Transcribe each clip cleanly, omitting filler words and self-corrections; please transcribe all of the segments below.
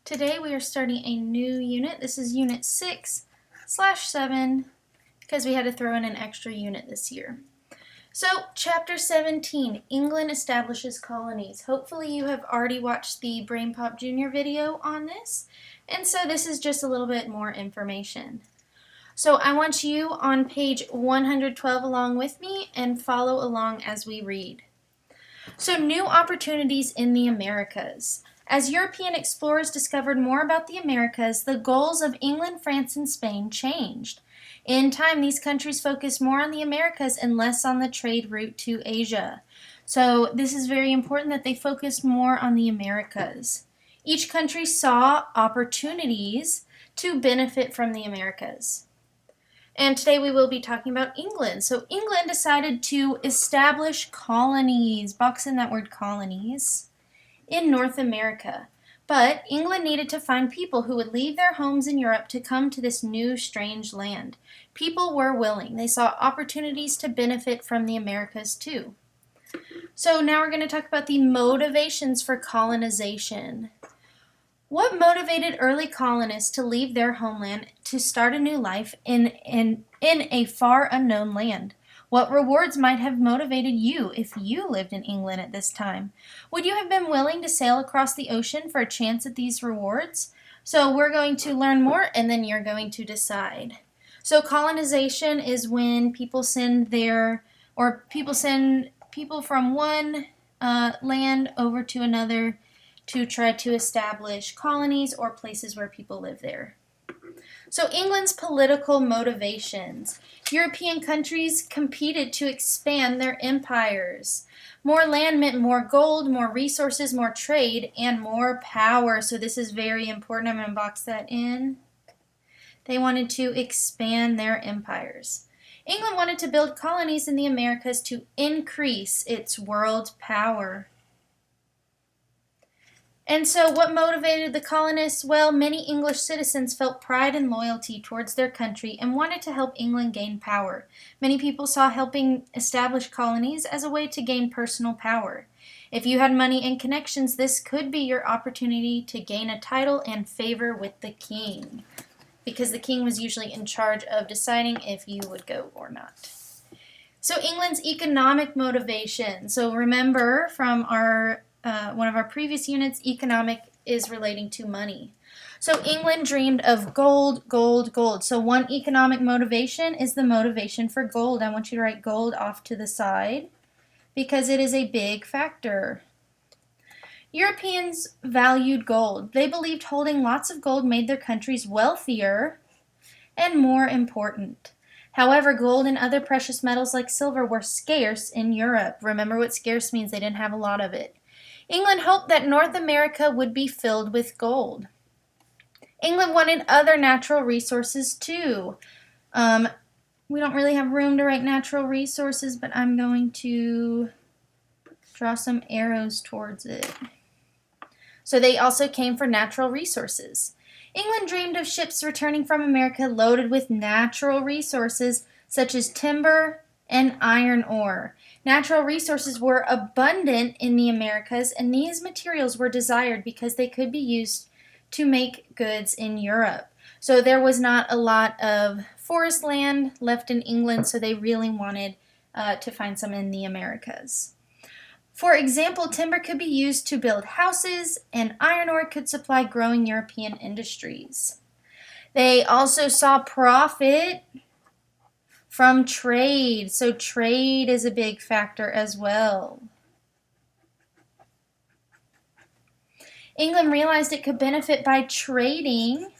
Today we are starting a new unit. This is Unit 6/7 because we had to throw in an extra unit this year. So, Chapter 17, England establishes colonies. Hopefully you have already watched the Brain Pop Jr. video on this, and so this is just a little bit more information. So I want you on page 112 along with me and follow along as we read. So, new opportunities in the Americas. As European explorers discovered more about the Americas, the goals of England, France, and Spain changed. In time, these countries focused more on the Americas and less on the trade route to Asia. So this is very important that they focused more on the Americas. Each country saw opportunities to benefit from the Americas. And today we will be talking about England. So England decided to establish colonies, box in that word colonies, in North America. But England needed to find people who would leave their homes in Europe to come to this new, strange land. People were willing. They saw opportunities to benefit from the Americas too. So now we're going to talk about the motivations for colonization. What motivated early colonists to leave their homeland to start a new life in a far unknown land? What rewards might have motivated you if you lived in England at this time? Would you have been willing to sail across the ocean for a chance at these rewards? So we're going to learn more and then you're going to decide. So colonization is when people send people from one land over to another to try to establish colonies or places where people live there. So England's political motivations. European countries competed to expand their empires. More land meant more gold, more resources, more trade, and more power. So this is very important. I'm going to box that in. They wanted to expand their empires. England wanted to build colonies in the Americas to increase its world power. And so what motivated the colonists? Well, many English citizens felt pride and loyalty towards their country and wanted to help England gain power. Many people saw helping establish colonies as a way to gain personal power. If you had money and connections, this could be your opportunity to gain a title and favor with the king, because the king was usually in charge of deciding if you would go or not. So England's economic motivation. So remember from our one of our previous units, economic is relating to money. So England dreamed of gold, gold, gold. So one economic motivation is the motivation for gold. I want you to write gold off to the side because it is a big factor. Europeans valued gold. They believed holding lots of gold made their countries wealthier and more important. However, gold and other precious metals like silver were scarce in Europe. Remember what scarce means. They didn't have a lot of it. England hoped that North America would be filled with gold. England wanted other natural resources too. We don't really have room to write natural resources, but I'm going to draw some arrows towards it. So they also came for natural resources. England dreamed of ships returning from America loaded with natural resources such as timber and iron ore. Natural resources were abundant in the Americas, and these materials were desired because they could be used to make goods in Europe. So there was not a lot of forest land left in England, so they really wanted to find some in the Americas. For example, timber could be used to build houses, and iron ore could supply growing European industries. They also saw profit from trade. So trade is a big factor as well. England realized it could benefit by trading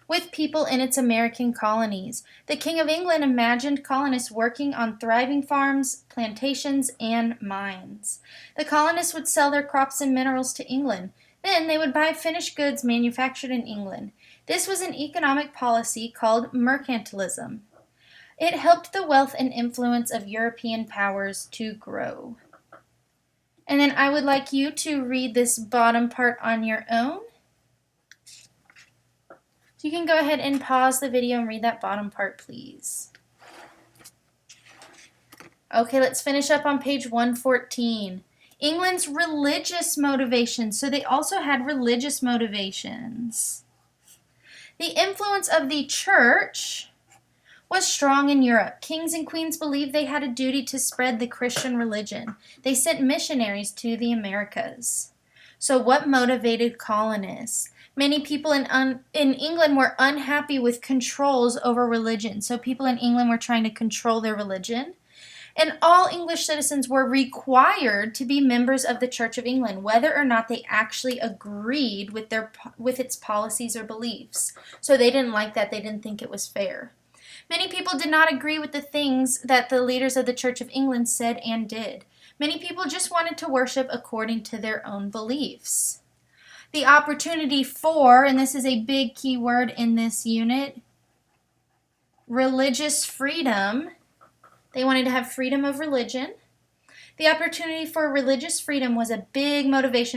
with people in its American colonies. The King of England imagined colonists working on thriving farms, plantations, and mines. The colonists would sell their crops and minerals to England. Then they would buy finished goods manufactured in England. This was an economic policy called mercantilism. It helped the wealth and influence of European powers to grow. And then I would like you to read this bottom part on your own. You can go ahead and pause the video and read that bottom part, please. Okay, let's finish up on page 114. England's religious motivations. So they also had religious motivations. The influence of the church was strong in Europe. Kings and queens believed they had a duty to spread the Christian religion. They sent missionaries to the Americas. So what motivated colonists? Many people in England were unhappy with controls over religion. So people in England were trying to control their religion. And all English citizens were required to be members of the Church of England, whether or not they actually agreed with its policies or beliefs. So they didn't like that. They didn't think it was fair. Many people did not agree with the things that the leaders of the Church of England said and did. Many people just wanted to worship according to their own beliefs. The opportunity for, and this is a big key word in this unit, religious freedom. They wanted to have freedom of religion. The opportunity for religious freedom was a big motivation